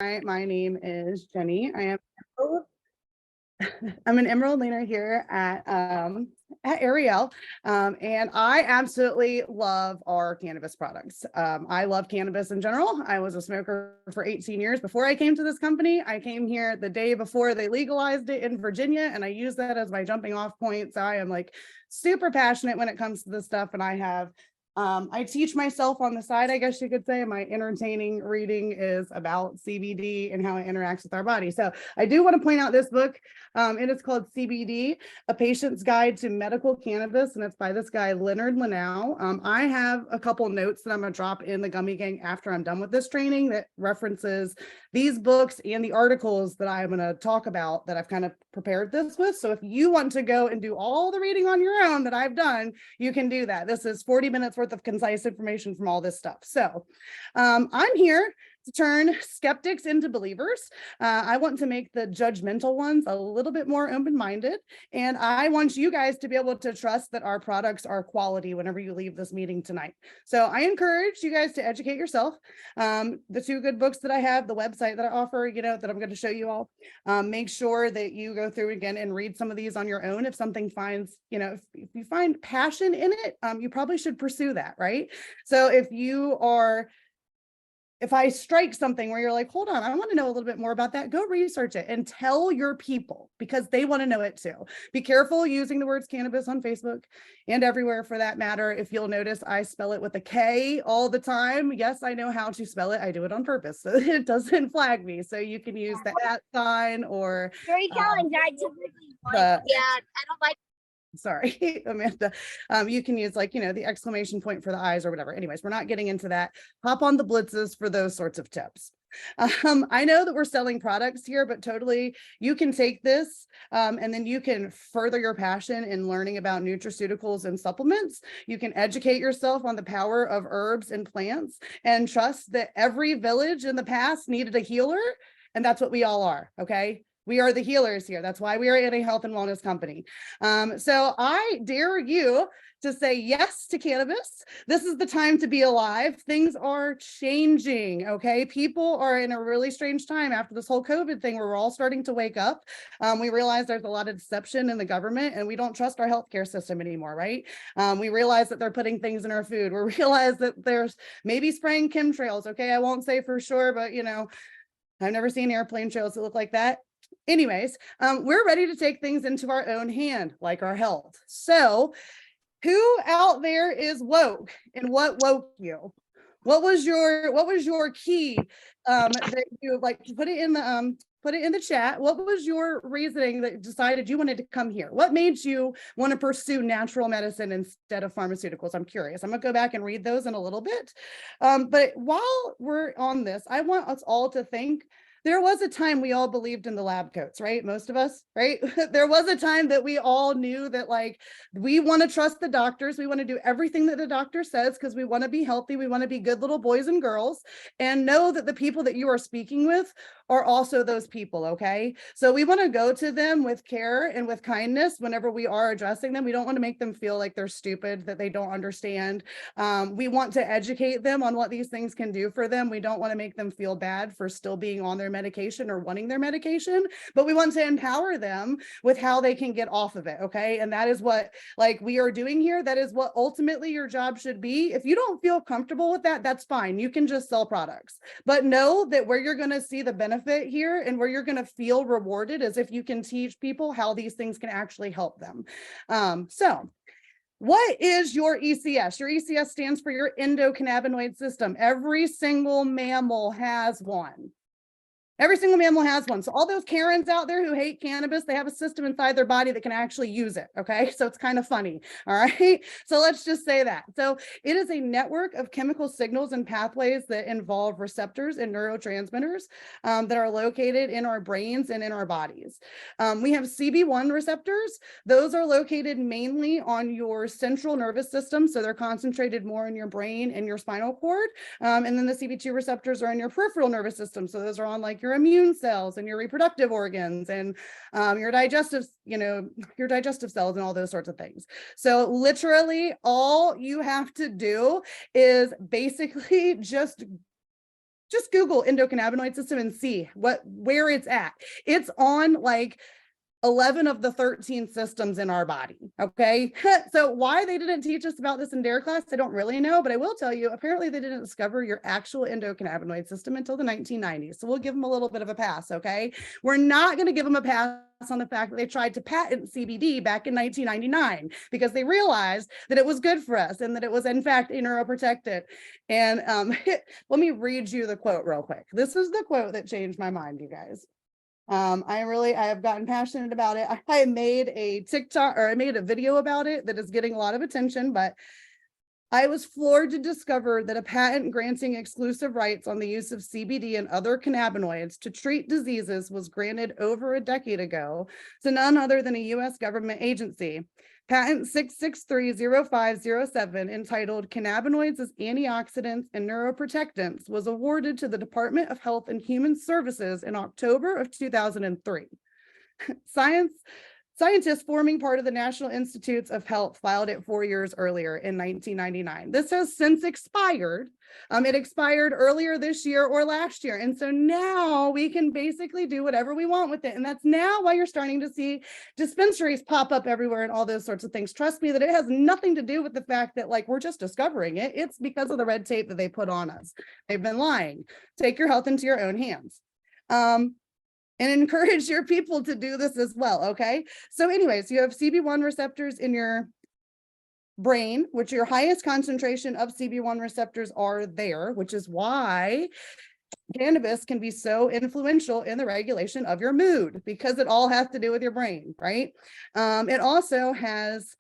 My name is Jenny. I'm an Emerald leaner here at Ariel, and I absolutely love our cannabis products. I love cannabis in general. I was a smoker for 18 years before I came to this company. I came here the day before they legalized it in Virginia, and I use that as my jumping off point. So I am like super passionate when it comes to this stuff, and I teach myself on the side, I guess you could say. My entertaining reading is about CBD and how it interacts with our body. So I do want to point out this book. It is called CBD, A Patient's Guide to Medical Cannabis, and it's by this guy, Leonard Linnell. I have a couple notes that I'm going to drop in the Gummy Gang after I'm done with this training that references these books and the articles that I'm going to talk about that I've kind of prepared this with. So if you want to go and do all the reading on your own that I've done, you can do that. This is 40 minutes worth of concise information from all this stuff. So I'm here to turn skeptics into believers. I want to make the judgmental ones a little bit more open-minded. And I want you guys to be able to trust that our products are quality whenever you leave this meeting tonight. So I encourage you guys to educate yourself. The two good books that I have, the website that I offer, that I'm going to show you all, make sure that you go through again and read some of these on your own. If something finds, if you find passion in it, you probably should pursue that, right? So if I strike something where you're like, hold on, I want to know a little bit more about that, go research it and tell your people because they want to know it too. Be careful using the words cannabis on Facebook and everywhere for that matter. If you'll notice, I spell it with a K all the time. Yes, I know how to spell it. I do it on purpose so it doesn't flag me. So you can use the @ or storytelling. Yeah, I don't like. Sorry, Amanda. You can use the exclamation point for the eyes or whatever. Anyways, we're not getting into that. Hop on the blitzes for those sorts of tips. I know that we're selling products here, but totally you can take this and then you can further your passion in learning about nutraceuticals and supplements. You can educate yourself on the power of herbs and plants and trust that every village in the past needed a healer. And that's what we all are. Okay. We are the healers here. That's why we are in a health and wellness company. So I dare you to say yes to cannabis. This is the time to be alive. Things are changing, okay? People are in a really strange time after this whole COVID thing where we're all starting to wake up. We realize there's a lot of deception in the government and we don't trust our healthcare system anymore, right? We realize that they're putting things in our food. We realize that there's maybe spraying chemtrails, okay? I won't say for sure, but I've never seen airplane trails that look like that. Anyways, we're ready to take things into our own hand, like our health. So who out there is woke and what woke you? What was your key that you put it in the chat? What was your reasoning that decided you wanted to come here? What made you want to pursue natural medicine instead of pharmaceuticals? I'm curious. I'm gonna go back and read those in a little bit. But while we're on this, I want us all to think there was a time we all believed in the lab coats, right? Most of us, right? There was a time that we all knew that we want to trust the doctors. We want to do everything that the doctor says because we want to be healthy. We want to be good little boys and girls and know that the people that you are speaking with are also those people, okay? So we want to go to them with care and with kindness whenever we are addressing them. We don't want to make them feel like they're stupid, that they don't understand. We want to educate them on what these things can do for them. We don't want to make them feel bad for still being on their medication or wanting their medication, but we want to empower them with how they can get off of it, okay? And that is what we are doing here. That is what ultimately your job should be. If you don't feel comfortable with that, that's fine. You can just sell products, but know that where you're going to see the benefit here and where you're going to feel rewarded is if you can teach people how these things can actually help them. So what is your ECS? Your ECS stands for your endocannabinoid system. Every single mammal has one. Every single mammal has one. So all those Karens out there who hate cannabis, they have a system inside their body that can actually use it. Okay. So it's kind of funny. All right. So let's just say that. So it is a network of chemical signals and pathways that involve receptors and neurotransmitters that are located in our brains and in our bodies. We have CB1 receptors. Those are located mainly on your central nervous system. So they're concentrated more in your brain and your spinal cord. And then the CB2 receptors are in your peripheral nervous system. So those are on your immune cells and your reproductive organs and your digestive cells and all those sorts of things. So literally all you have to do is basically just just Google endocannabinoid system and see where it's at. It's on like 11 of the 13 systems in our body. Okay. So why they didn't teach us about this in DARE class, I don't really know, but I will tell you, apparently they didn't discover your actual endocannabinoid system until the 1990s. So we'll give them a little bit of a pass. Okay. We're not going to give them a pass on the fact that they tried to patent CBD back in 1999 because they realized that it was good for us and that it was in fact neuroprotectant. And let me read you the quote real quick. This is the quote that changed my mind, you guys. I have gotten passionate about it. I made a TikTok, or I made a video about it that is getting a lot of attention, but I was floored to discover that a patent granting exclusive rights on the use of CBD and other cannabinoids to treat diseases was granted over a decade ago to none other than a US government agency. Patent 6630507, entitled Cannabinoids as Antioxidants and Neuroprotectants, was awarded to the Department of Health and Human Services in October of 2003. Scientists forming part of the National Institutes of Health filed it 4 years earlier in 1999. This has since expired. It expired earlier this year or last year. And so now we can basically do whatever we want with it. And that's now why you're starting to see dispensaries pop up everywhere and all those sorts of things. Trust me that it has nothing to do with the fact that like we're just discovering it. It's because of the red tape that they put on us. They've been lying. Take your health into your own hands. And encourage your people to do this as well, okay? So anyways, you have CB1 receptors in your brain, which your highest concentration of CB1 receptors are there, which is why cannabis can be so influential in the regulation of your mood, because it all has to do with your brain, right? It also has,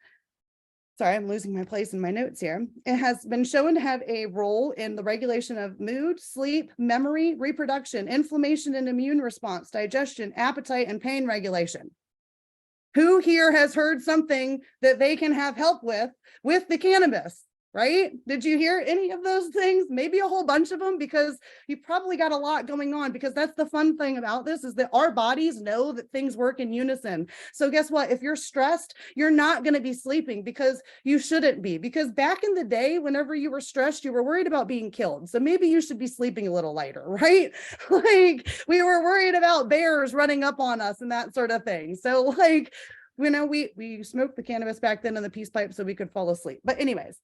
sorry, I'm losing my place in my notes here. It has been shown to have a role in the regulation of mood, sleep, memory, reproduction, inflammation and immune response, digestion, appetite, and pain regulation. Who here has heard something that they can have help with the cannabis, right? Did you hear any of those things? Maybe a whole bunch of them, because you probably got a lot going on, because that's the fun thing about this, is that our bodies know that things work in unison. So guess what? If you're stressed, you're not going to be sleeping, because you shouldn't be, because back in the day, whenever you were stressed, you were worried about being killed. So maybe you should be sleeping a little lighter, right? Like we were worried about bears running up on us and that sort of thing. So like, you know, we smoked the cannabis back then in the peace pipe so we could fall asleep. But anyways,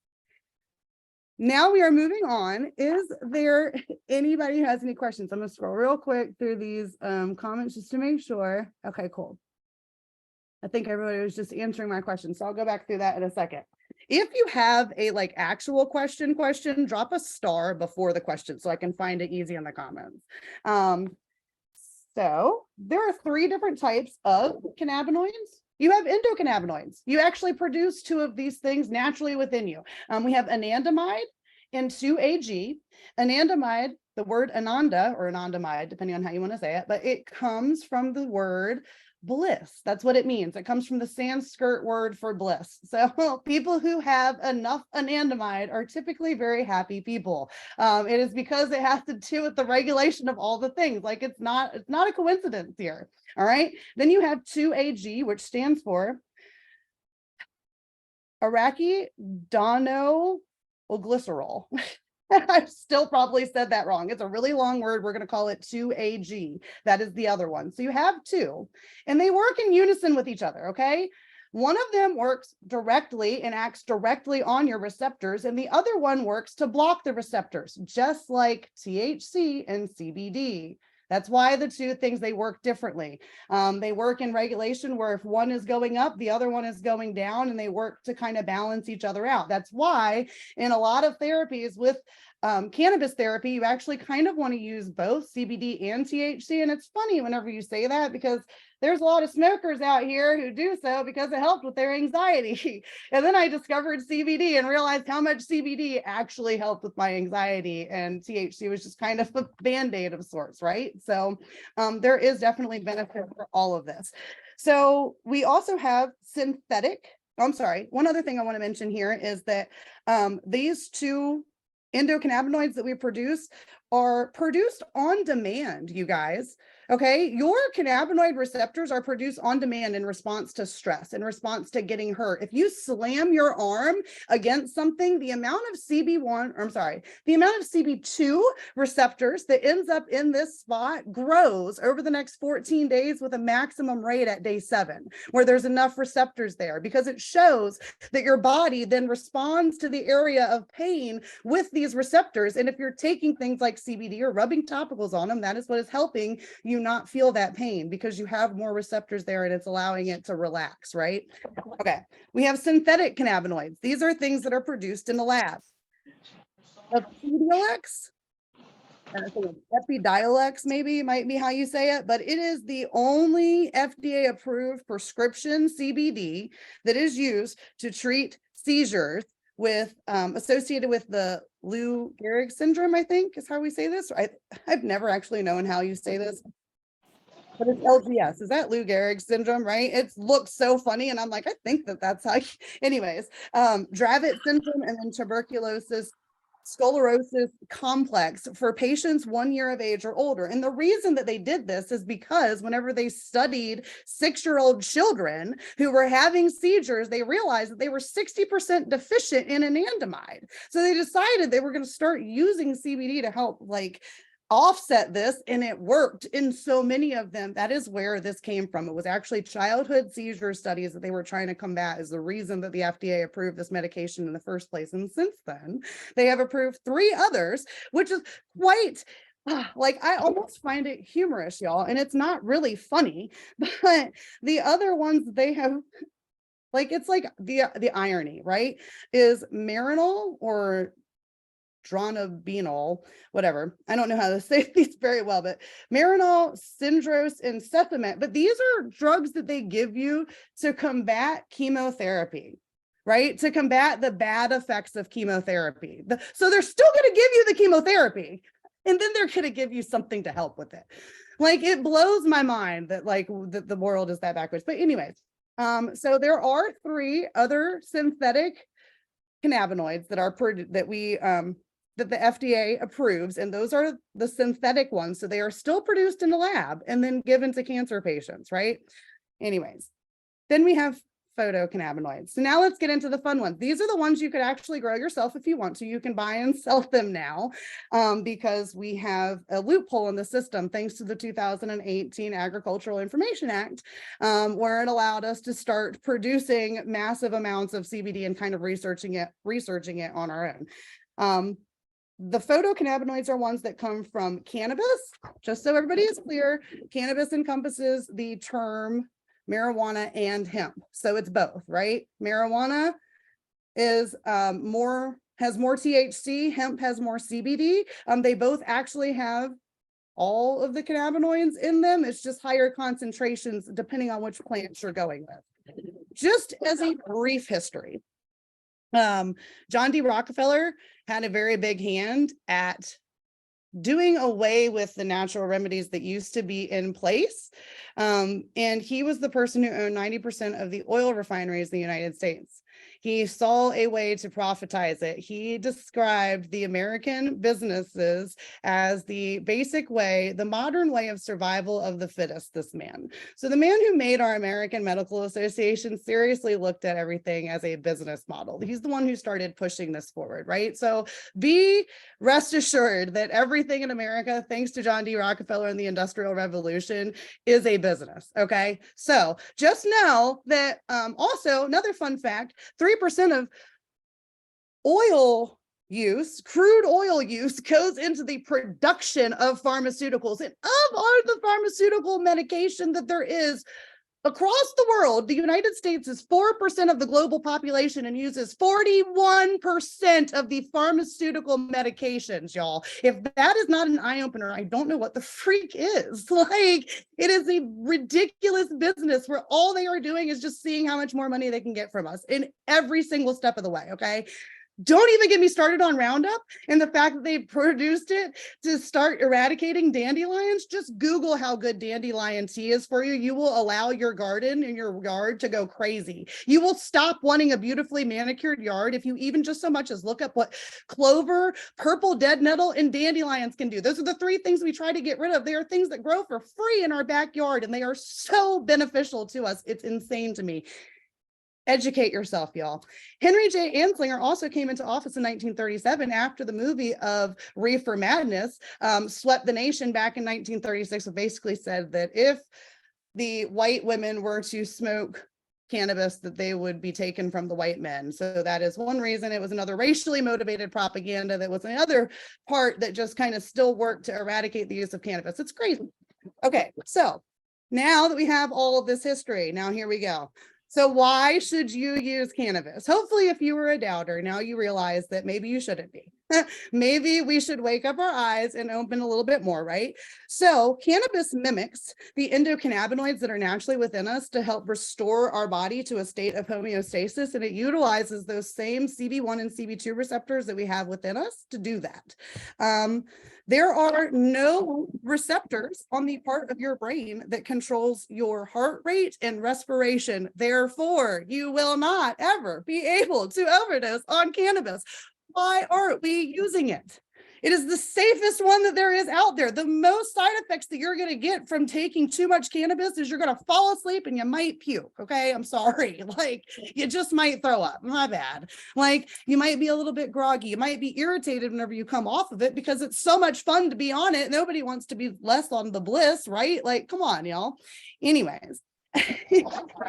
now we are moving on. Is there anybody who has any questions? I'm going to scroll real quick through these comments just to make sure. Okay, cool. I think everybody was just answering my question, so I'll go back through that in a second. If you have a like actual question, drop a star before the question so I can find it easy in the comments. So there are 3 different types of cannabinoids. You have endocannabinoids. You actually produce 2 of these things naturally within you. We have anandamide and 2-AG. Anandamide, the word ananda or anandamide, depending on how you want to say it, but it comes from the word bliss. That's what it means. It comes from the Sanskrit word for bliss. So people who have enough anandamide are typically very happy people. It is because it has to do with the regulation of all the things. Like it's not a coincidence here. All right. Then you have 2-AG, which stands for arachidonoglycerol. I've still probably said that wrong. It's a really long word. We're going to call it 2-AG. That is the other one. So you have 2, and they work in unison with each other. Okay. One of them works directly and acts directly on your receptors, and the other one works to block the receptors, just like THC and CBD. That's why the 2 things, they work differently. They work in regulation where if one is going up, the other one is going down, and they work to kind of balance each other out. That's why in a lot of therapies with cannabis therapy, you actually kind of want to use both CBD and THC. And it's funny whenever you say that, because there's a lot of smokers out here who do so because it helped with their anxiety. And then I discovered CBD and realized how much CBD actually helped with my anxiety, and THC was just kind of a band-aid of sorts, right? So there is definitely benefit for all of this. So we also have synthetic. I'm sorry. One other thing I want to mention here is that these 2 endocannabinoids that we produce are produced on demand, you guys. Okay, your cannabinoid receptors are produced on demand in response to stress, in response to getting hurt. If you slam your arm against something, the amount of CB1, or I'm sorry, the amount of CB2 receptors that ends up in this spot grows over the next 14 days with a maximum rate at day 7, where there's enough receptors there, because it shows that your body then responds to the area of pain with these receptors. And if you're taking things like CBD or rubbing topicals on them, that is what is helping you not feel that pain, because you have more receptors there and it's allowing it to relax, right? Okay, we have synthetic cannabinoids. These are things that are produced in the lab. Epidiolex, Epidiolex maybe might be how you say it, but it is the only FDA approved prescription CBD that is used to treat seizures with associated with the Lou Gehrig syndrome, I think is how we say this. I've never actually known how you say this, but it's LGS. Is that Lou Gehrig syndrome, right? It looks so funny. And I'm like, I think that's how, anyways, Dravet syndrome, and then tuberculosis sclerosis complex for patients 1 year of age or older. And the reason that they did this is because whenever they studied 6-year-old children who were having seizures, they realized that they were 60% deficient in anandamide. So they decided they were going to start using CBD to help offset this, and it worked in so many of them. That is where this came from. It was actually childhood seizure studies that they were trying to combat, is the reason that the FDA approved this medication in the first place. And since then, they have approved 3 others, which is quite I almost find it humorous, y'all, and it's not really funny, but the other ones they have, it's like the irony, right, is Marinol or dronabinol, whatever. I don't know how to say these very well, but Marinol, Syndrose, and Cethamette. But these are drugs that they give you to combat chemotherapy, right? To combat the bad effects of chemotherapy. So they're still going to give you the chemotherapy, and then they're going to give you something to help with it. It blows my mind that that the world is that backwards. But anyways, so there are 3 other synthetic cannabinoids that are that the FDA approves, and those are the synthetic ones. So they are still produced in the lab and then given to cancer patients, right? Anyways, then we have phytocannabinoids. So now let's get into the fun ones. These are the ones you could actually grow yourself if you want to. You can buy and sell them now because we have a loophole in the system thanks to the 2018 Agricultural Information Act, where it allowed us to start producing massive amounts of CBD and kind of researching it on our own. The phytocannabinoids are ones that come from cannabis. Just so everybody is clear, cannabis encompasses the term marijuana and hemp. So it's both, right? Marijuana is has more THC, hemp has more CBD. They both actually have all of the cannabinoids in them. It's just higher concentrations depending on which plants you're going with. Just as a brief history, John D. Rockefeller had a very big hand at doing away with the natural remedies that used to be in place. And he was the person who owned 90% of the oil refineries in the United States. He saw a way to profitize it. He described the American businesses as the basic way, the modern way of survival of the fittest, this man. So the man who made our American Medical Association seriously looked at everything as a business model. He's the one who started pushing this forward, right? So be rest assured that everything in America, thanks to John D. Rockefeller and the Industrial Revolution, is a business, okay? So just know that also another fun fact, 3% of oil use, crude oil use, goes into the production of pharmaceuticals. And of all the pharmaceutical medication that there is across the world, the United States is 4% of the global population and uses 41% of the pharmaceutical medications, y'all. If that is not an eye-opener, I don't know what the freak is. It is a ridiculous business where all they are doing is just seeing how much more money they can get from us in every single step of the way, okay? Don't even get me started on Roundup and the fact that they produced it to start eradicating dandelions. Just Google how good dandelion tea is for you. You will allow your garden and your yard to go crazy. You will stop wanting a beautifully manicured yard if you even just so much as look up what clover, purple dead nettle, and dandelions can do. Those are the three things we try to get rid of. They are things that grow for free in our backyard, and they are so beneficial to us. It's insane to me. Educate yourself, y'all. Henry J. Anslinger also came into office in 1937 after the movie of Reefer Madness swept the nation back in 1936, and basically said that if the white women were to smoke cannabis, that they would be taken from the white men. So that is one reason. It was another racially motivated propaganda. That was another part that just kind of still worked to eradicate the use of cannabis. It's crazy. Okay, so now that we have all of this history, now here we go. So why should you use cannabis? Hopefully, if you were a doubter, now you realize that maybe you shouldn't be. Maybe we should wake up our eyes and open a little bit more, right? So cannabis mimics the endocannabinoids that are naturally within us to help restore our body to a state of homeostasis. And it utilizes those same CB1 and CB2 receptors that we have within us to do that. There are no receptors on the part of your brain that controls your heart rate and respiration. Therefore, you will not ever be able to overdose on cannabis. Why aren't we using it? It is the safest one that there is out there. The most side effects that you're going to get from taking too much cannabis is you're going to fall asleep and you might puke. Okay. I'm sorry. Like, you just might throw up. My bad. Like, you might be a little bit groggy. You might be irritated whenever you come off of it because it's so much fun to be on it. Nobody wants to be less on the bliss, right? Like, come on, y'all. Anyways.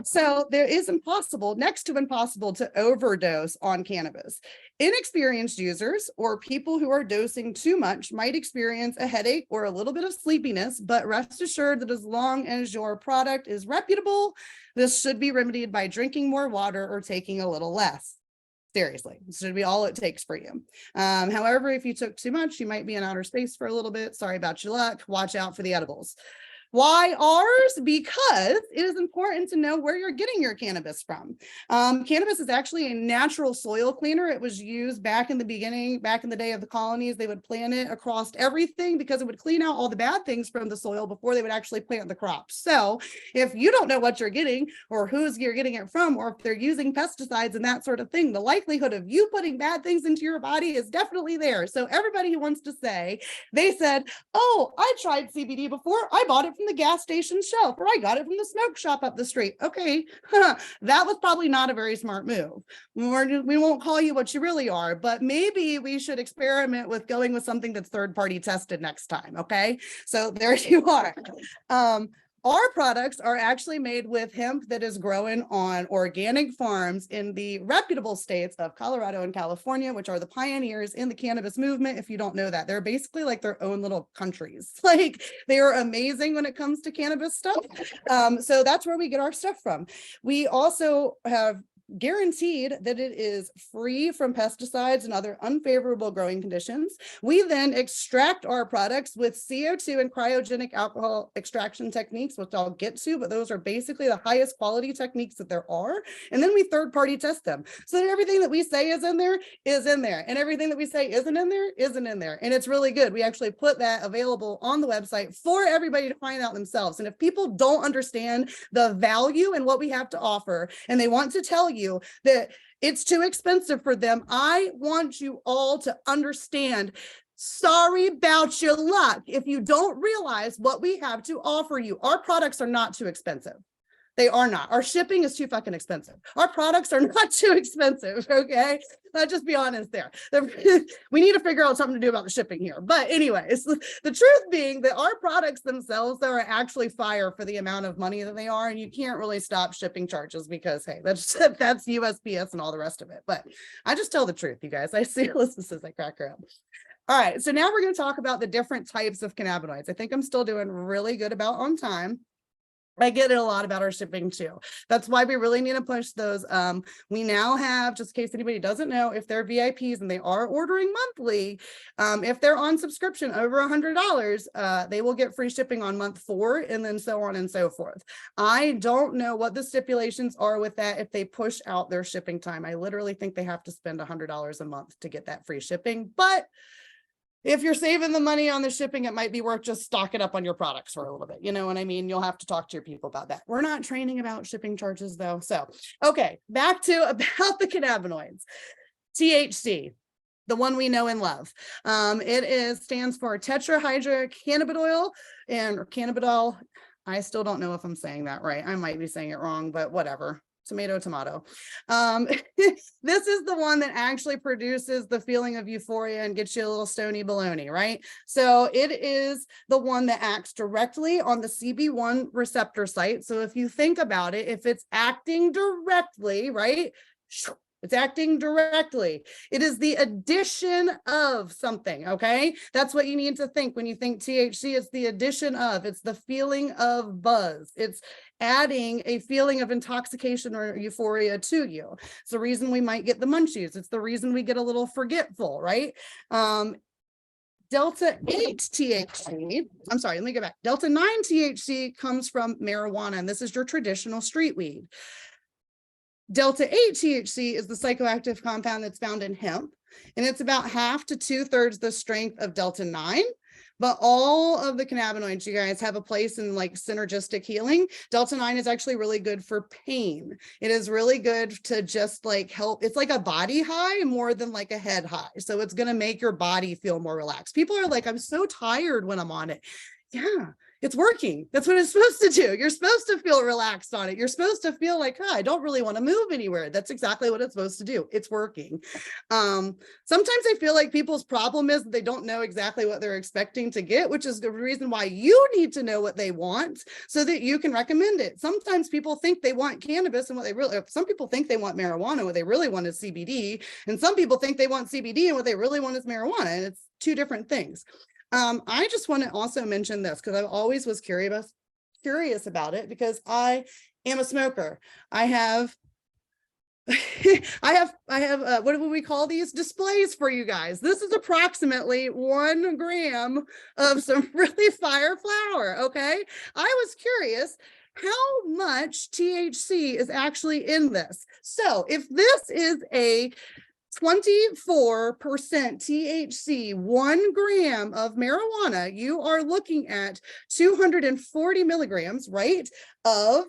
So there is next to impossible to overdose on cannabis. Inexperienced users or people who are dosing too much might experience a headache or a little bit of sleepiness, but rest assured that as long as your product is reputable, this should be remedied by drinking more water or taking a little less. Seriously, this should be all it takes for you. However, if you took too much, you might be in outer space for a little bit. Sorry about your luck. Watch out for the edibles. Why ours? Because it is important to know where you're getting your cannabis from. Cannabis is actually a natural soil cleaner. It was used back in the beginning, back in the day of the colonies. They would plant it across everything because it would clean out all the bad things from the soil before they would actually plant the crops. So if you don't know what you're getting or who's you're getting it from, or if they're using pesticides and that sort of thing, the likelihood of you putting bad things into your body is definitely there. So everybody who wants to say, they said, oh, I tried CBD before, I bought it from the gas station shelf, or I got it from the smoke shop up the street. Okay, that was probably not a very smart move. We won't call you what you really are, but maybe we should experiment with going with something that's third-party tested next time. Okay, so there you are. Our products are actually made with hemp that is grown on organic farms in the reputable states of Colorado and California, which are the pioneers in the cannabis movement. If you don't know that, they're basically like their own little countries. Like, they are amazing when it comes to cannabis stuff. So that's where we get our stuff from. We also have guaranteed that it is free from pesticides and other unfavorable growing conditions. We then extract our products with CO2 and cryogenic alcohol extraction techniques, which I'll get to, but those are basically the highest quality techniques that there are. And then we third party test them. So that everything that we say is in there, and everything that we say isn't in there, isn't in there. And it's really good. We actually put that available on the website for everybody to find out themselves. And if people don't understand the value and what we have to offer, and they want to tell you that it's too expensive for them, I want you all to understand, sorry about your luck if you don't realize what we have to offer you. Our products are not too expensive. They are not. Our shipping is too fucking expensive. Our products are not too expensive, okay? Let's just be honest there. We need to figure out something to do about the shipping here. But anyways, the truth being that our products themselves are actually fire for the amount of money that they are, and you can't really stop shipping charges because, hey, that's USPS and all the rest of it. But I just tell the truth, you guys. I see Alyssa says I crack her up. All right, so now we're going to talk about the different types of cannabinoids. I think I'm still doing really good about on time. I get it a lot about our shipping too. That's why we really need to push those. We now have, just in case anybody doesn't know, if they're VIPs and they are ordering monthly, if they're on subscription over $100, they will get free shipping on month 4, and then so on and so forth. I don't know what the stipulations are with that if they push out their shipping time. I literally think they have to spend $100 a month to get that free shipping, but if you're saving the money on the shipping, it might be worth just stocking up on your products for a little bit. You know what I mean? You'll have to talk to your people about that. We're not training about shipping charges though. So, okay, back to about the cannabinoids. THC, the one we know and love. It stands for tetrahydrocannabidiol and cannabidiol. I still don't know if I'm saying that right. I might be saying it wrong, but whatever. Tomato. This is the one that actually produces the feeling of euphoria and gets you a little stony baloney, right? So it is the one that acts directly on the CB1 receptor site. So if you think about it, if it's acting directly, right? It's acting directly. It is the addition of something, okay? That's what you need to think when you think THC. It's the addition of, it's the feeling of buzz. It's adding a feeling of intoxication or euphoria to you. It's the reason we might get the munchies. It's the reason we get a little forgetful, right? Delta 8 THC, I'm sorry, let me go back. Delta 9 THC comes from marijuana, and this is your traditional street weed. Delta 8 THC is the psychoactive compound that's found in hemp, and it's about 1/2 to 2/3 the strength of Delta 9. But all of the cannabinoids, you guys, have a place in like synergistic healing. Delta 9 is actually really good for pain. It is really good to just like help. It's like a body high more than like a head high. So it's going to make your body feel more relaxed. People are like, I'm so tired when I'm on it. Yeah, it's working. That's what it's supposed to do. You're supposed to feel relaxed on it. You're supposed to feel like, I don't really want to move anywhere. That's exactly what it's supposed to do. It's working. Sometimes I feel like people's problem is that they don't know exactly what they're expecting to get, which is the reason why you need to know what they want so that you can recommend it. Sometimes people think they want cannabis, and some people think they want marijuana, what they really want is CBD. And some people think they want CBD, and what they really want is marijuana. And it's two different things. I just want to also mention this because I always was curious about it, because I am a smoker. I have what do we call these displays for you guys? This is approximately 1 gram of some really fire flower. Okay. I was curious how much THC is actually in this. So if this is a 24% THC, 1 gram of marijuana, you are looking at 240 milligrams, right, of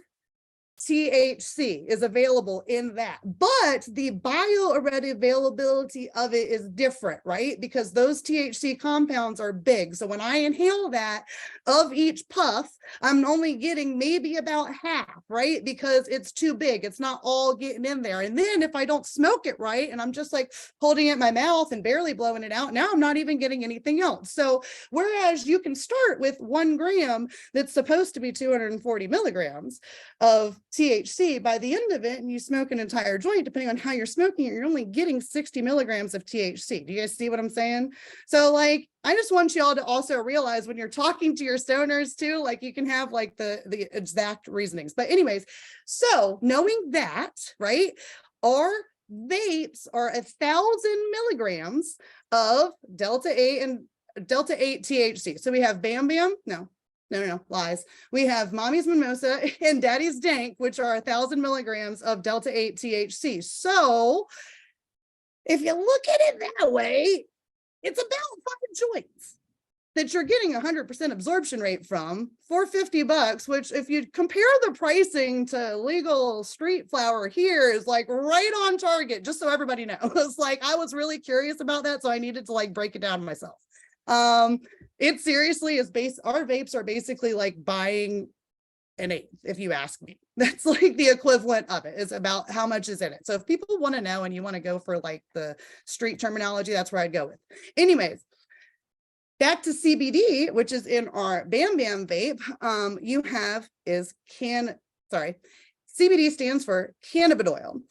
THC is available in that, but the bioalready availability of it is different, right? Because those THC compounds are big. So when I inhale that, of each puff, I'm only getting maybe about half, right? Because it's too big. It's not all getting in there. And then if I don't smoke it right, and I'm just like holding it in my mouth and barely blowing it out, now I'm not even getting anything else. So whereas you can start with 1 gram that's supposed to be 240 milligrams of THC, by the end of it, and you smoke an entire joint, depending on how you're smoking it, you're only getting 60 milligrams of THC. Do you guys see what I'm saying? So like, I just want y'all to also realize when you're talking to your stoners too, like you can have like the exact reasonings. But anyways, so knowing that, right, our vapes are 1,000 milligrams of Delta 8 and Delta 8 THC. So we have Bam Bam, no, lies. We have Mommy's Mimosa and Daddy's Dank, which are 1,000 milligrams of Delta 8 THC. So if you look at it that way, it's about 5 joints that you're getting 100% absorption rate from for $50, which if you compare the pricing to legal street flower here is like right on target, just so everybody knows. Like I was really curious about that, so I needed to like break it down myself. It seriously is our vapes are basically like buying an 1/8, if you ask me. That's like the equivalent of it. It's about how much is in it. So if people want to know and you want to go for like the street terminology, that's where I'd go with. Anyways, back to CBD, which is in our Bam Bam vape. CBD stands for cannabidiol,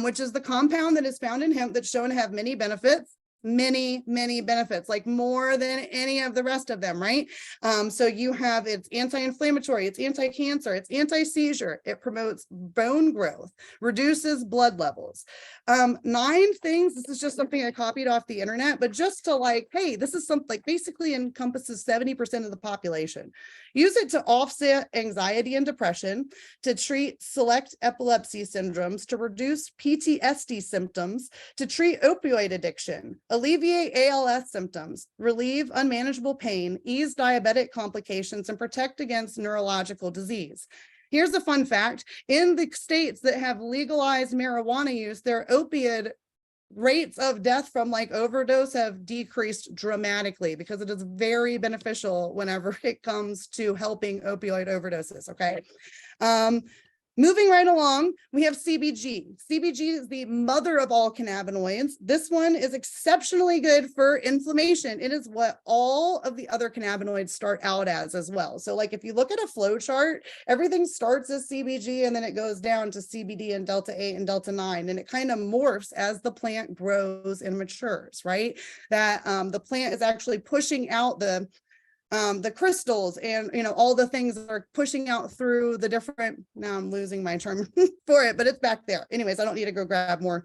which is the compound that is found in hemp that's shown to have many benefits. many, many benefits, like more than any of the rest of them, right? So you have, it's anti-inflammatory, it's anti-cancer, it's anti-seizure, it promotes bone growth, reduces blood levels. 9 things, this is just something I copied off the internet, but just to like, hey, this is something like basically encompasses 70% of the population. Use it to offset anxiety and depression, to treat select epilepsy syndromes, to reduce PTSD symptoms, to treat opioid addiction, alleviate ALS symptoms, relieve unmanageable pain, ease diabetic complications, and protect against neurological disease. Here's a fun fact. In the states that have legalized marijuana use, their opiate rates of death from like overdose have decreased dramatically because it is very beneficial whenever it comes to helping opioid overdoses. Okay. Moving right along, we have CBG. CBG is the mother of all cannabinoids. This one is exceptionally good for inflammation. It is what all of the other cannabinoids start out as well. So like if you look at a flow chart, everything starts as CBG and then it goes down to CBD and Delta 8 and Delta 9, and it kind of morphs as the plant grows and matures, right? That the plant is actually pushing out the crystals and, you know, all the things that are pushing out through the different, now I'm losing my term for it, but it's back there. Anyways, I don't need to go grab more.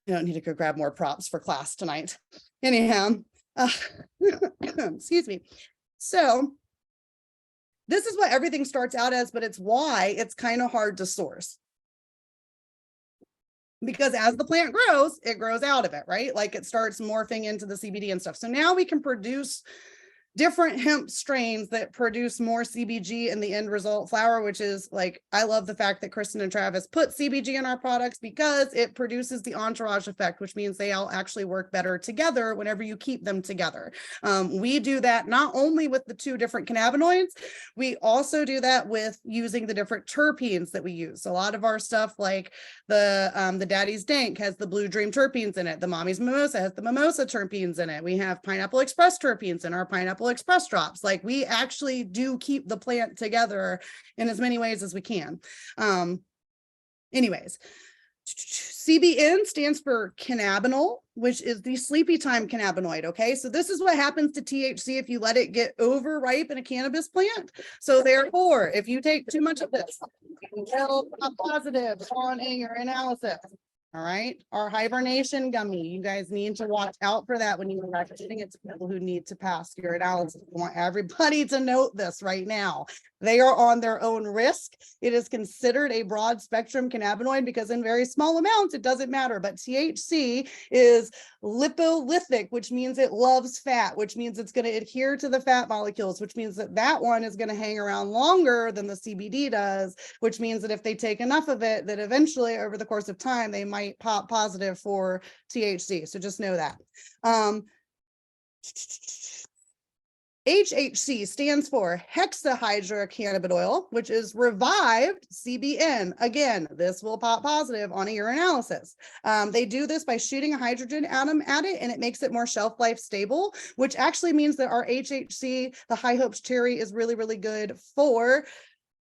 I don't need to go grab more props for class tonight. Anyhow, excuse me. So this is what everything starts out as, but it's why it's kind of hard to source. Because as the plant grows, it grows out of it, right? Like it starts morphing into the CBD and stuff. So now we can produce different hemp strains that produce more CBG in the end result flower, which is like, I love the fact that Kristen and Travis put CBG in our products because it produces the entourage effect, which means they all actually work better together whenever you keep them together. We do that not only with the 2 different cannabinoids, we also do that with using the different terpenes that we use. So a lot of our stuff like the Daddy's Dank has the Blue Dream terpenes in it. The Mommy's Mimosa has the Mimosa terpenes in it. We have Pineapple Express terpenes in our Pineapple Express drops. Like we actually do keep the plant together in as many ways as we can. Anyways, CBN stands for cannabinol, which is the sleepy time cannabinoid. Okay, so this is what happens to THC if you let it get overripe in a cannabis plant. So therefore, if you take too much of this, you will pop positive on a urinalysis. All right, our hibernation gummy, you guys need to watch out for that when you're recommending it to people who need to pass urinalysis. I want everybody to note this right now. They are on their own risk. It is considered a broad spectrum cannabinoid because in very small amounts, it doesn't matter. But THC is lipolytic, which means it loves fat, which means it's going to adhere to the fat molecules, which means that that one is going to hang around longer than the CBD does, which means that if they take enough of it, that eventually over the course of time, they might pop positive for THC. So just know that. HHC stands for hexahydrocannabinol, which is revived CBN. Again, this will pop positive on a urinalysis. They do this by shooting a hydrogen atom at it, and it makes it more shelf life stable, which actually means that our HHC, the High Hopes cherry, is really, really good for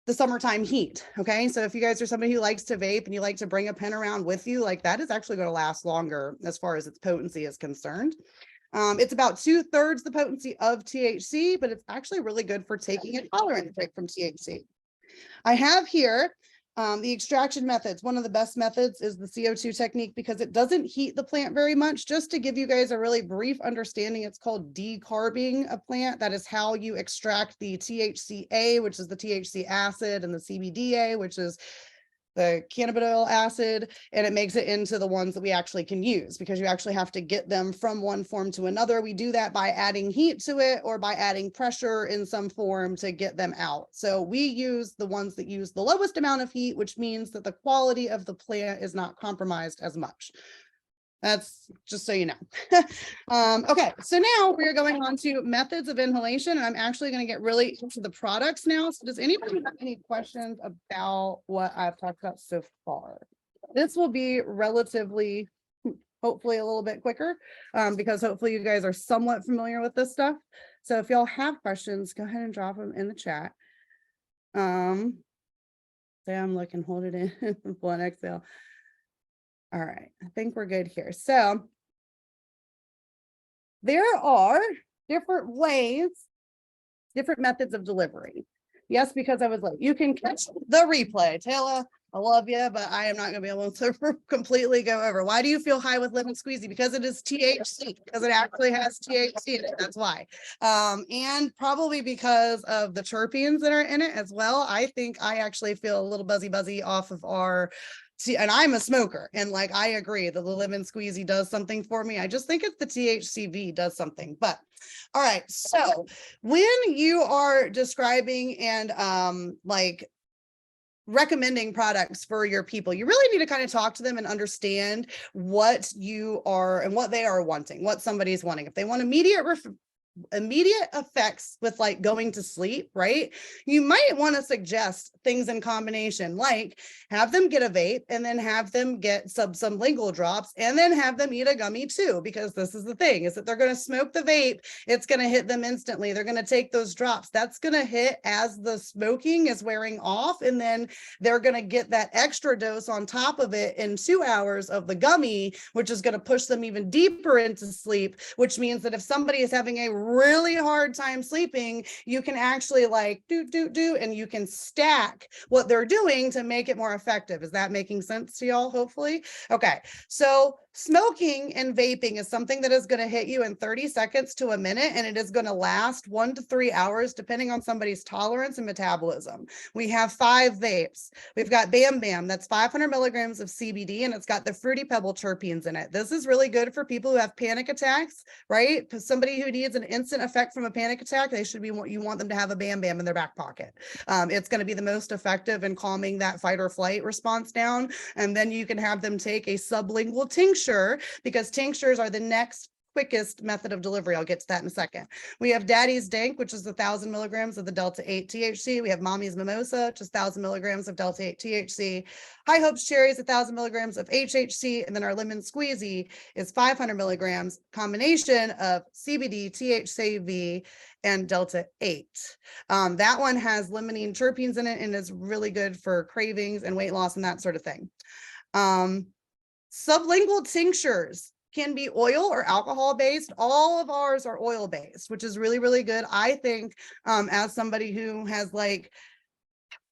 the summertime heat. Okay, so if you guys are somebody who likes to vape and you like to bring a pen around with you, like that is actually going to last longer as far as its potency is concerned. It's about 2/3 the potency of THC, but it's actually really good for taking a tolerant break from THC. I have here the extraction methods. One of the best methods is the CO2 technique because it doesn't heat the plant very much. Just to give you guys a really brief understanding, it's called decarbing a plant. That is how you extract the THCA, which is the THC acid, and the CBDA, which is the cannabidiol acid, and it makes it into the ones that we actually can use because you actually have to get them from one form to another. We do that by adding heat to it or by adding pressure in some form to get them out. So we use the ones that use the lowest amount of heat, which means that the quality of the plant is not compromised as much. That's just so you know. Okay, so now we're going on to methods of inhalation, and I'm actually going to get really into the products now. So does anybody have any questions about what I've talked about so far? This will be relatively, hopefully a little bit quicker, because hopefully you guys are somewhat familiar with this stuff. So if y'all have questions, go ahead and drop them in the chat. Say I'm looking, hold it in, one exhale. All right, I think we're good here. So there are different ways, different methods of delivery. Yes, because I was late. You can catch the replay. Taylor, I love you, but I am not going to be able to completely go over. Why do you feel high with lemon squeezy? Because it is THC, because it actually has THC in it. That's why. And probably because of the terpenes that are in it as well. I think I actually feel a little buzzy off of our. See, and I'm a smoker, and like I agree that the lemon squeezy does something for me. I just think it's the THCV does something. But all right, so when you are describing and like recommending products for your people, you really need to kind of talk to them and understand what you are and what they are wanting, what somebody's wanting. If they want immediate effects with like going to sleep, right? You might want to suggest things in combination, like have them get a vape and then have them get some sublingual drops and then have them eat a gummy too, because this is the thing, is that they're going to smoke the vape. It's going to hit them instantly. They're going to take those drops. That's going to hit as the smoking is wearing off. And then they're going to get that extra dose on top of it in 2 hours of the gummy, which is going to push them even deeper into sleep, which means that if somebody is having a really hard time sleeping, you can actually like do, and you can stack what they're doing to make it more effective. Is that making sense to y'all? Hopefully. Okay. So smoking and vaping is something that is going to hit you in 30 seconds to a minute, and it is going to last 1 to 3 hours, depending on somebody's tolerance and metabolism. We have 5 vapes. We've got Bam Bam, that's 500 milligrams of CBD, and it's got the Fruity Pebble terpenes in it. This is really good for people who have panic attacks, right? Because somebody who needs an instant effect from a panic attack, they should be, you want them to have a Bam Bam in their back pocket. It's going to be the most effective in calming that fight or flight response down. And then you can have them take a sublingual tincture, because tinctures are the next quickest method of delivery. I'll get to that in a second. We have Daddy's Dank, which is 1,000 milligrams of the Delta 8 THC. We have Mommy's Mimosa, which is 1,000 milligrams of Delta 8 THC. High Hopes Cherries, 1,000 milligrams of HHC. And then our Lemon Squeezy is 500 milligrams, combination of CBD, THCV, and Delta 8. That one has limonene terpenes in it and is really good for cravings and weight loss and that sort of thing. Sublingual tinctures can be oil or alcohol based. All of ours are oil based, which is really, really good. I think as somebody who has like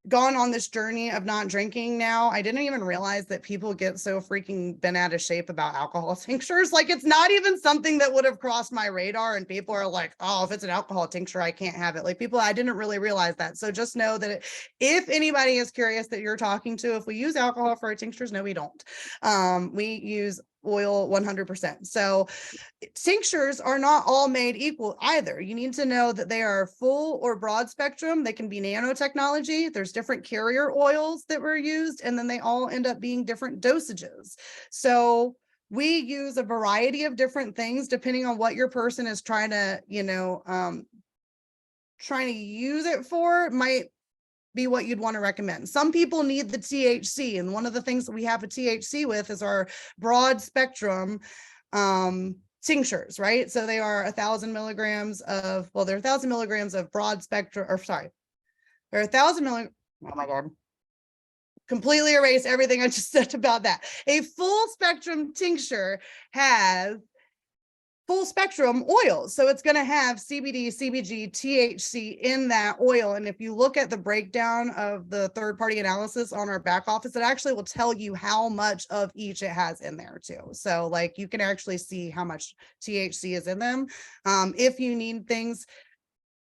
gone on this journey of not drinking now, I didn't even realize that people get so freaking bent out of shape about alcohol tinctures. Like it's not even something that would have crossed my radar, and people are like, oh, if it's an alcohol tincture, I can't have it. Like people, I didn't really realize that. So just know that if anybody is curious that you're talking to, if we use alcohol for our tinctures, no, we don't. We use oil 100%. So tinctures are not all made equal either. You need to know that they are full or broad spectrum. They can be nanotechnology. There's different carrier oils that were used, and then they all end up being different dosages. So we use a variety of different things depending on what your person is trying to, trying to use it for. Might be what you'd want to recommend. Some people need the THC, and one of the things that we have a THC with is our broad spectrum tinctures, right? So they are 1,000 milligrams of, well, they're 1,000 milligrams of broad spectrum, or sorry, they're 1,000 milligrams. Oh my God. Completely erase everything I just said about that. A full spectrum tincture has full spectrum oils. So it's going to have CBD, CBG, THC in that oil. And if you look at the breakdown of the third-party analysis on our back office, it actually will tell you how much of each it has in there too. So like you can actually see how much THC is in them. If you need things,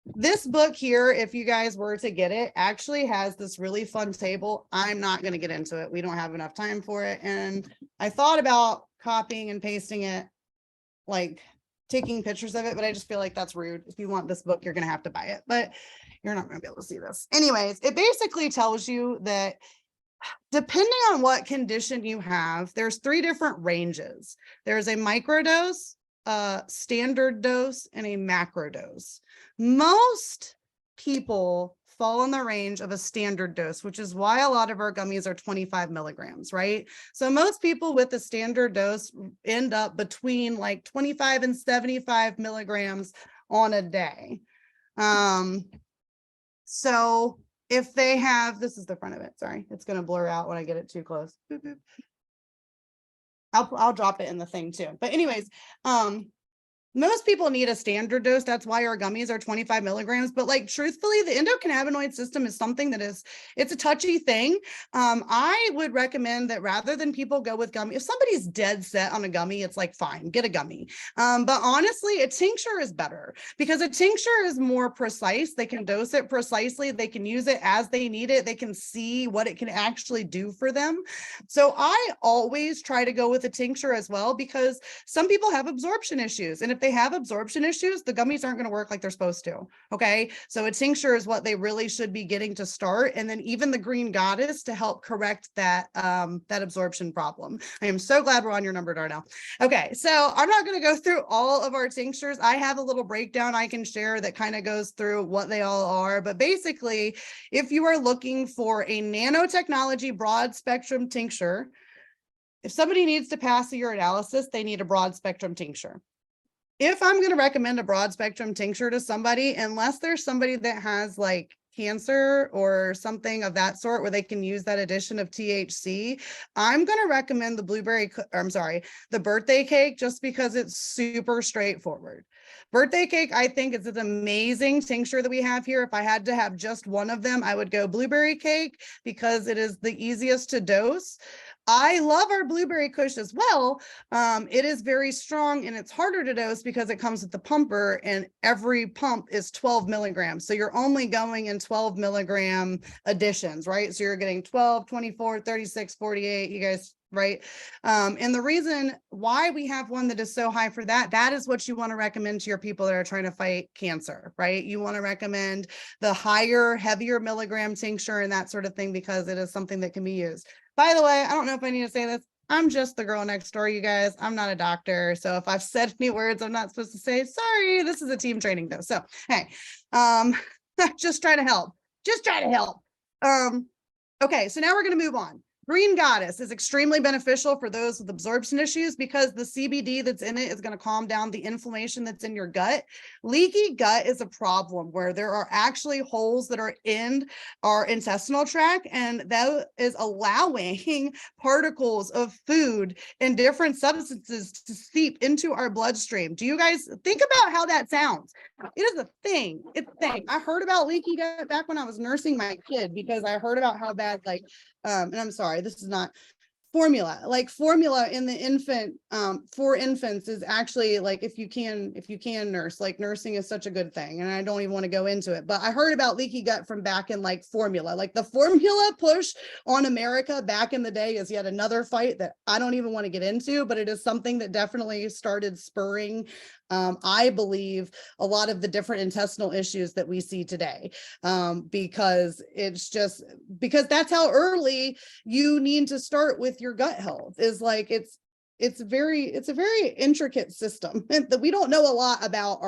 this book here, if you guys were to get it, actually has this really fun table. I'm not going to get into it. We don't have enough time for it. And I thought about copying and pasting it, like taking pictures of it, but I just feel like that's rude. If you want this book, you're going to have to buy it, but you're not going to be able to see this. Anyways, it basically tells you that depending on what condition you have, there's 3 different ranges. There's a microdose, a standard dose, and a macro dose. Most people fall in the range of a standard dose, which is why a lot of our gummies are 25 milligrams, right? So most people with the standard dose end up between like 25 and 75 milligrams on a day. So if they have, this is the front of it, sorry, it's going to blur out when I get it too close. Boop, boop. I'll drop it in the thing too. But anyways, most people need a standard dose. That's why our gummies are 25 milligrams. But like, truthfully, the endocannabinoid system is something that it's a touchy thing. I would recommend that rather than people go with gummy, if somebody's dead set on a gummy, it's like, fine, get a gummy. But honestly, a tincture is better because a tincture is more precise. They can dose it precisely. They can use it as they need it. They can see what it can actually do for them. So I always try to go with a tincture as well, because some people have absorption issues. And if they have absorption issues, the gummies aren't going to work like they're supposed to. Okay. So a tincture is what they really should be getting to start. And then even the Green Goddess to help correct that, that absorption problem. I am so glad we're on your number, Darnell. Okay. So I'm not going to go through all of our tinctures. I have a little breakdown I can share that kind of goes through what they all are. But basically, if you are looking for a nanotechnology broad spectrum tincture, if somebody needs to pass a urinalysis, they need a broad spectrum tincture. If I'm going to recommend a broad spectrum tincture to somebody, unless there's somebody that has like cancer or something of that sort where they can use that addition of THC, I'm going to recommend the birthday cake, just because it's super straightforward. Birthday cake, I think, is an amazing tincture that we have here. If I had to have just one of them, I would go blueberry cake because it is the easiest to dose. I love our blueberry kush as well. It is very strong and it's harder to dose because it comes with the pumper, and every pump is 12 milligrams. So you're only going in 12 milligram additions, right? So you're getting 12, 24, 36, 48, you guys, right? And the reason why we have one that is so high for that is what you want to recommend to your people that are trying to fight cancer, right? You want to recommend the higher, heavier milligram tincture and that sort of thing, because it is something that can be used. By the way, I don't know if I need to say this. I'm just the girl next door, you guys. I'm not a doctor. So if I've said any words I'm not supposed to say, sorry, this is a team training though. So, hey, just try to help. Just try to help. Okay, so now we're going to move on. Green Goddess is extremely beneficial for those with absorption issues because the CBD that's in it is going to calm down the inflammation that's in your gut. Leaky gut is a problem where there are actually holes that are in our intestinal tract, and that is allowing particles of food and different substances to seep into our bloodstream. Do you guys think about how that sounds? It is a thing. It's a thing. I heard about leaky gut back when I was nursing my kid, because I heard about how bad, like, and I'm sorry, this is not formula, like formula in the infant, for infants is actually like, if you can nurse, like nursing is such a good thing. And I don't even want to go into it, but I heard about leaky gut from back in like formula, like the formula push on America back in the day is yet another fight that I don't even want to get into, but it is something that definitely started spurring, I believe, a lot of the different intestinal issues that we see today, because that's how early you need to start with your gut health. Is like, it's a very intricate system that we don't know a lot about,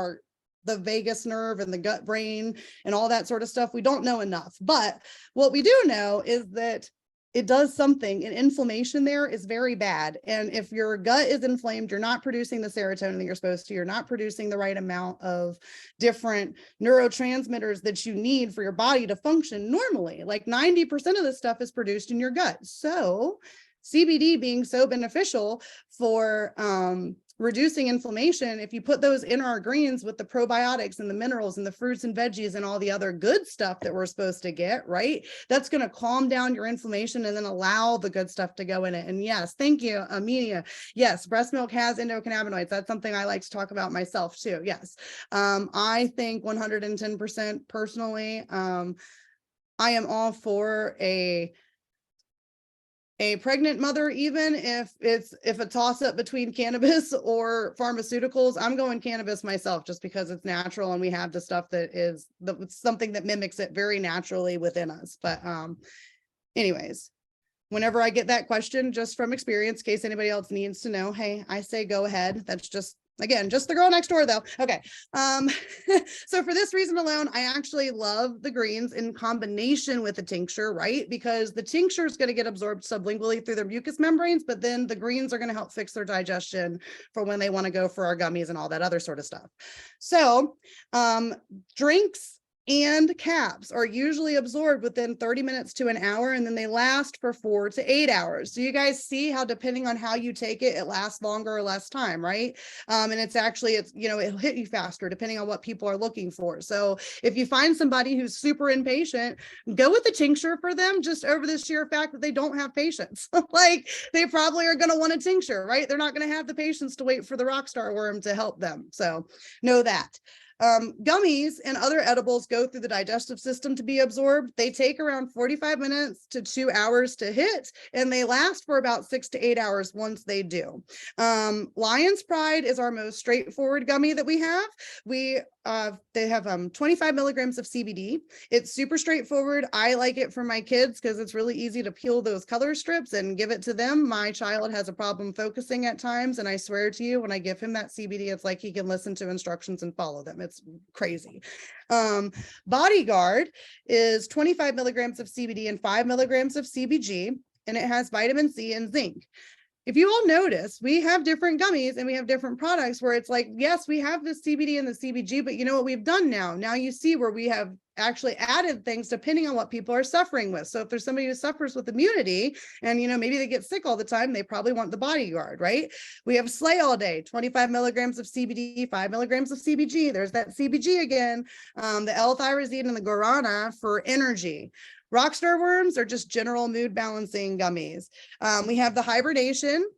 the vagus nerve and the gut brain and all that sort of stuff. We don't know enough, but what we do know is that it does something, and inflammation there is very bad. And if your gut is inflamed, you're not producing the serotonin that you're supposed to, you're not producing the right amount of different neurotransmitters that you need for your body to function normally. Like 90% of this stuff is produced in your gut. So CBD being so beneficial for reducing inflammation, if you put those in our greens with the probiotics and the minerals and the fruits and veggies and all the other good stuff that we're supposed to get, right? That's going to calm down your inflammation and then allow the good stuff to go in it. And yes, thank you, Amelia. Yes, breast milk has endocannabinoids. That's something I like to talk about myself too. Yes. I think 110% personally, I am all for a pregnant mother, even if it's a toss up between cannabis or pharmaceuticals. I'm going cannabis myself, just because it's natural and we have the stuff that is something that mimics it very naturally within us. But anyways, whenever I get that question, just from experience, in case anybody else needs to know, hey, I say go ahead. That's just, again, just the girl next door though. Okay. So for this reason alone, I actually love the greens in combination with the tincture, right? Because the tincture is going to get absorbed sublingually through their mucous membranes, but then the greens are going to help fix their digestion for when they want to go for our gummies and all that other sort of stuff. So drinks and caps are usually absorbed within 30 minutes to an hour, and then they last for 4 to 8 hours. So you guys see how depending on how you take it, it lasts longer or less time, right? And it's actually, it'll hit you faster depending on what people are looking for. So if you find somebody who's super impatient, go with the tincture for them, just over the sheer fact that they don't have patience. Like, they probably are going to want a tincture, right? They're not going to have the patience to wait for the rockstar worm to help them. So know that. Gummies and other edibles go through the digestive system to be absorbed. They take around 45 minutes to 2 hours to hit, and they last for about 6 to 8 hours once they do. Lion's Pride is our most straightforward gummy that we have. They have 25 milligrams of CBD. It's super straightforward. I like it for my kids because it's really easy to peel those color strips and give it to them. My child has a problem focusing at times, and I swear to you, when I give him that CBD, it's like he can listen to instructions and follow them. It's crazy. Bodyguard is 25 milligrams of CBD and 5 milligrams of CBG, and it has vitamin C and zinc. If you all notice, we have different gummies and we have different products where it's like, yes, we have the CBD and the CBG, but you know what we've done now? Now you see where we have actually added things depending on what people are suffering with. So if there's somebody who suffers with immunity and, maybe they get sick all the time, they probably want the Bodyguard, right? We have Slay All Day, 25 milligrams of CBD, 5 milligrams of CBG. There's that CBG again, the L-thyrazine and the guarana for energy. Rockstar worms are just general mood balancing gummies. We have the Hibernation,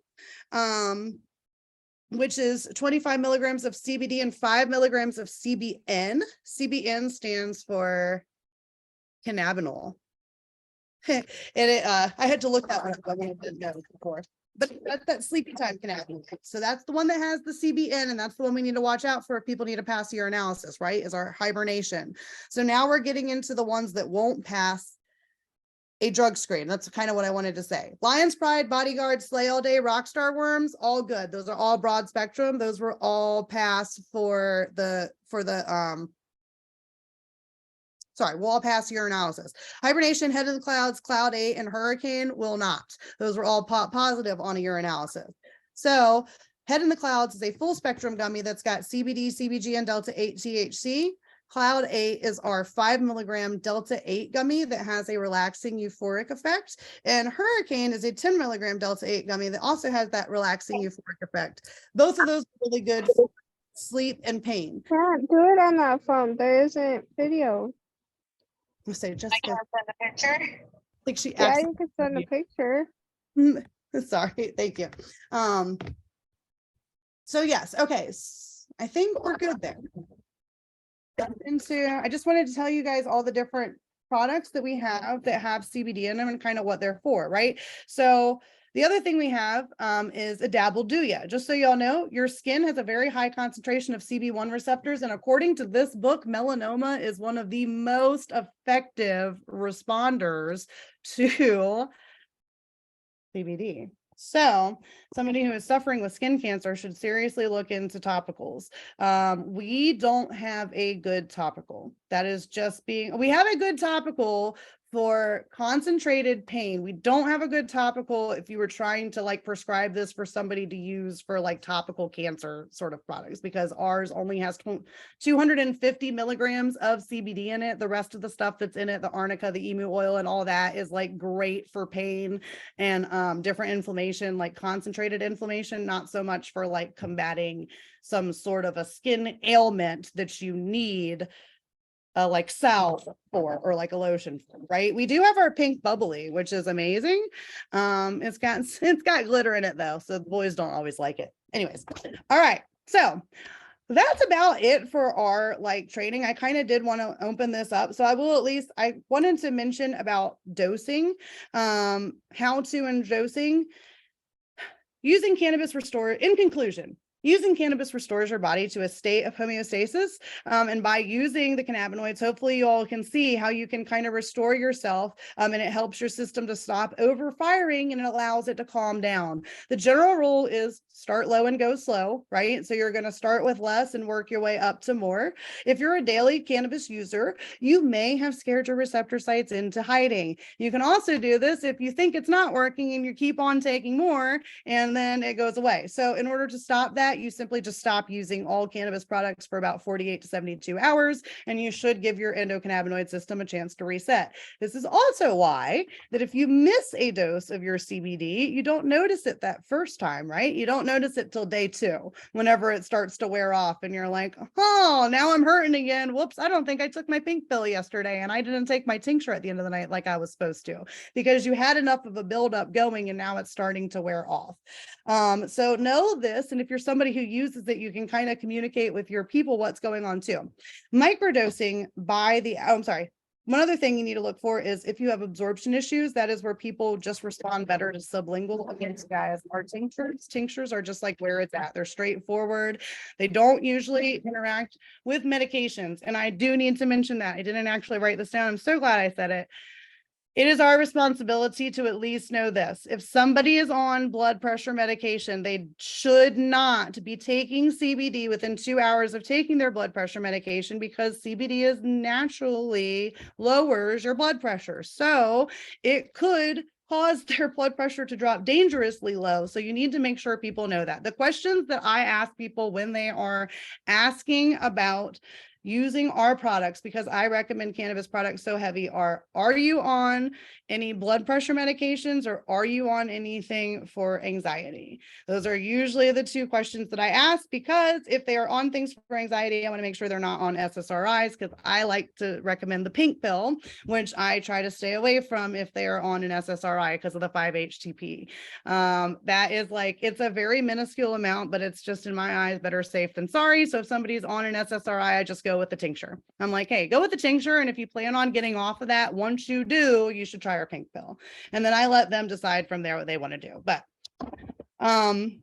which is 25 milligrams of CBD and 5 milligrams of CBN. CBN stands for cannabinol. And I had to look that one up. I didn't know before. But that's that sleepy time cannabinol. So that's the one that has the CBN, and that's the one we need to watch out for if people need to pass urinalysis, right? Is our Hibernation. So now we're getting into the ones that won't pass a drug screen. That's kind of what I wanted to say. Lion's Pride, Bodyguard, Slay All Day, Rockstar worms, all good. Those are all broad spectrum. Those were all passed we'll all pass urinalysis. Hibernation, Head of the Clouds, Cloud 8, and Hurricane will not. Those were all positive on a urinalysis. So Head in the Clouds is a full spectrum gummy that's got CBD, CBG, and Delta 8 THC. Cloud 8 is our 5 milligram Delta 8 gummy that has a relaxing euphoric effect. And Hurricane is a 10 milligram Delta 8 gummy that also has that relaxing euphoric effect. Both of those are really good for sleep and pain. Can't do it on that phone. There isn't video. I say Jessica. I can send a picture. Like she Yeah, you can send a picture. Sorry, thank you. So yes, okay. I think we're good there. I just wanted to tell you guys all the different products that we have that have CBD in them and kind of what they're for, right? So the other thing we have is a Dabble Do Ya. Just so y'all know, your skin has a very high concentration of CB1 receptors. And according to this book, melanoma is one of the most effective responders to CBD. So somebody who is suffering with skin cancer should seriously look into topicals. We don't have a good topical. That is just we have a good topical for concentrated pain. We don't have a good topical if you were trying to like prescribe this for somebody to use for like topical cancer sort of products, because ours only has 250 milligrams of CBD in it. The rest of the stuff that's in it, the arnica, the emu oil, and all that is like great for pain and different inflammation, like concentrated inflammation, not so much for like combating some sort of a skin ailment that you need like salve for, or like a lotion for, right? We do have our pink bubbly, which is amazing. It's got glitter in it though, so the boys don't always like it. Anyways, all right, so that's about it for our like training. I kind of did want to open this up, so I wanted to mention about dosing, how to and dosing. Using cannabis in conclusion, using cannabis restores your body to a state of homeostasis. And by using the cannabinoids, hopefully you all can see how you can kind of restore yourself, and it helps your system to stop overfiring and it allows it to calm down. The general rule is start low and go slow, right? So you're going to start with less and work your way up to more. If you're a daily cannabis user, you may have scared your receptor sites into hiding. You can also do this if you think it's not working and you keep on taking more and then it goes away. So in order to stop that, that, you simply just stop using all cannabis products for about 48 to 72 hours, and you should give your endocannabinoid system a chance to reset. This is also why that if you miss a dose of your CBD, you don't notice it that first time, right? You don't notice it till day 2, whenever it starts to wear off and you're like, oh, now I'm hurting again. Whoops, I don't think I took my pink pill yesterday and I didn't take my tincture at the end of the night like I was supposed to, because you had enough of a buildup going and now it's starting to wear off. So know this, and if you're somebody who uses it, you can kind of communicate with your people what's going on too. Microdosing by the, oh, I'm sorry. One other thing you need to look for is if you have absorption issues, that is where people just respond better to sublingual. Against guys, our tinctures. Tinctures are just like where it's at. They're straightforward. They don't usually interact with medications. And I do need to mention that. I didn't actually write this down. I'm so glad I said it. It is our responsibility to at least know this. If somebody is on blood pressure medication, they should not be taking CBD within 2 hours of taking their blood pressure medication, because CBD is naturally lowers your blood pressure. So it could cause their blood pressure to drop dangerously low. So you need to make sure people know that. The questions that I ask people when they are asking about using our products, because I recommend cannabis products so heavy, are you on any blood pressure medications, or are you on anything for anxiety? Those are usually the 2 questions that I ask, because if they are on things for anxiety, I want to make sure they're not on SSRIs, because I like to recommend the pink pill, which I try to stay away from if they are on an SSRI because of the 5-HTP. That is like, it's a very minuscule amount, but it's just in my eyes better safe than sorry. So if somebody's on an SSRI, I just go with the tincture. I'm like, hey, go with the tincture. And if you plan on getting off of that, once you do, you should try our pink pill. And then I let them decide from there what they want to do. But I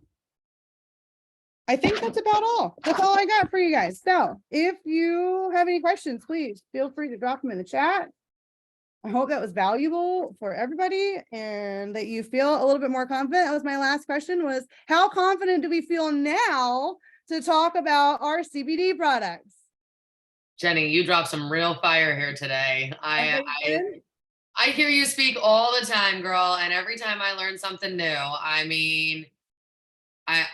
think that's about all. That's all I got for you guys. So if you have any questions, please feel free to drop them in the chat. I hope that was valuable for everybody and that you feel a little bit more confident. That was my last question, was how confident do we feel now to talk about our CBD products? Jenny, you dropped some real fire here today. I hear you speak all the time, girl, and every time I learn something new, I mean, I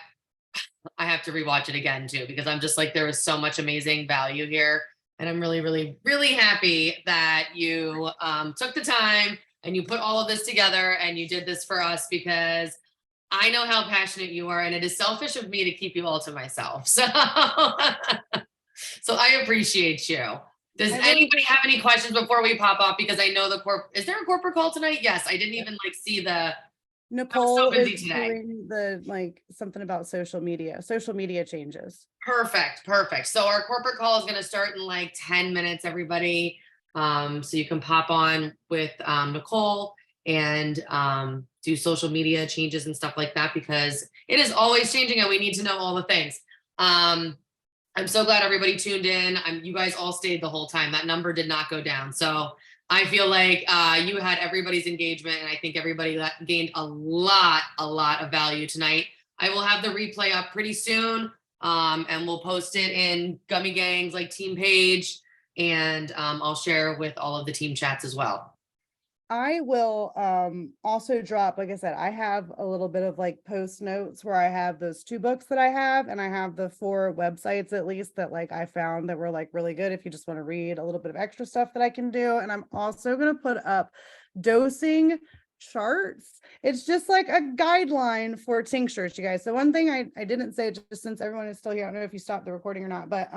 have to rewatch it again too, because I'm just like, there is so much amazing value here, and I'm really, really, really happy that you took the time and you put all of this together and you did this for us, because I know how passionate you are, and it is selfish of me to keep you all to myself. So, so I appreciate you. Does anybody have any questions before we pop off? Because I know is there a corporate call tonight? Yes, I didn't even like see the. Nicole is doing the like something about social media changes. Perfect. So our corporate call is going to start in like 10 minutes, everybody. So you can pop on with Nicole and do social media changes and stuff like that, because it is always changing and we need to know all the things. I'm so glad everybody tuned in. You guys all stayed the whole time. That number did not go down. So I feel like you had everybody's engagement, and I think everybody gained a lot of value tonight. I will have the replay up pretty soon, and we'll post it in Gummy Gang's like team page, and I'll share with all of the team chats as well. I will also drop, like I said, I have a little bit of like post notes where I have those 2 books that I have, and I have the 4 websites at least that like I found that were like really good if you just want to read a little bit of extra stuff that I can do. And I'm also going to put up dosing charts. It's just like a guideline for tinctures, you guys. So one thing I didn't say, just since everyone is still here, I don't know if you stopped the recording or not, but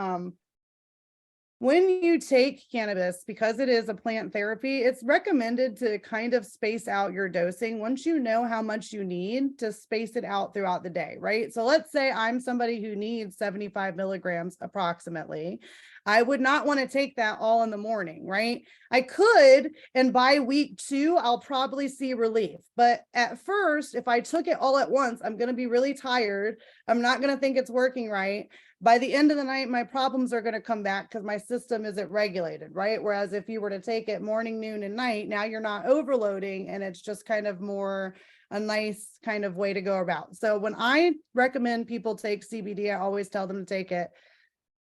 when you take cannabis, because it is a plant therapy, it's recommended to kind of space out your dosing once you know how much you need, to space it out throughout the day, right? So let's say I'm somebody who needs 75 milligrams approximately. I would not want to take that all in the morning, right? I could, and by week 2, I'll probably see relief. But at first, if I took it all at once, I'm going to be really tired. I'm not going to think it's working right. By the end of the night, my problems are going to come back because my system isn't regulated, right? Whereas if you were to take it morning, noon, and night, now you're not overloading, and it's just kind of more a nice kind of way to go about. So when I recommend people take CBD, I always tell them to take it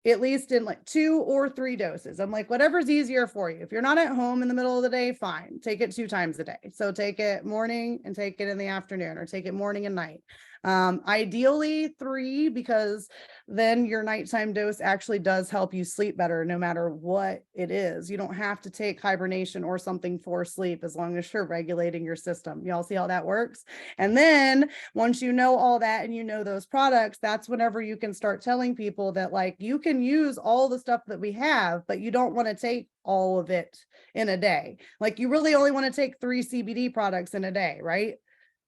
at least in like 2 or 3 doses. I'm like, whatever's easier for you. If you're not at home in the middle of the day, fine. Take it 2 times a day. So take it morning and take it in the afternoon, or take it morning and night. Ideally 3, because then your nighttime dose actually does help you sleep better no matter what it is. You don't have to take hibernation or something for sleep as long as you're regulating your system. Y'all see how that works? And then once you know all that and you know those products, that's whenever you can start telling people that like you can use all the stuff that we have, but you don't want to take all of it in a day. Like you really only want to take 3 CBD products in a day, right?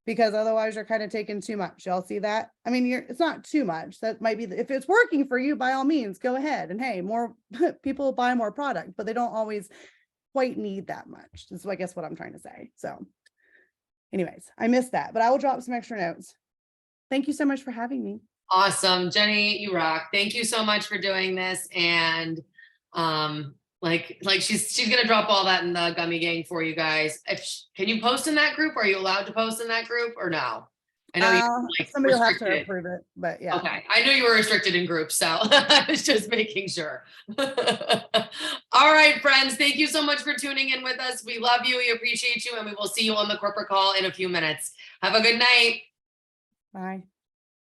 Because otherwise you're kind of taking too much. Y'all see that? I mean, it's not too much. That might be, if it's working for you, by all means, go ahead. And hey, more people buy more product, but they don't always quite need that much. This is, I guess, what I'm trying to say. So anyways, I missed that, but I will drop some extra notes. Thank you so much for having me. Awesome. Jenny, you rock. Thank you so much for doing this. And like she's gonna drop all that in the Gummy Gang for you guys. Can you post in that group? Are you allowed to post in that group or no? I know you like somebody will have to restricted. approve it, but yeah. Okay, I knew you were restricted in groups, so I was just making sure. All right, friends, thank you so much for tuning in with us. We love you, we appreciate you, and we will see you on the corporate call in a few minutes. Have a good night. Bye.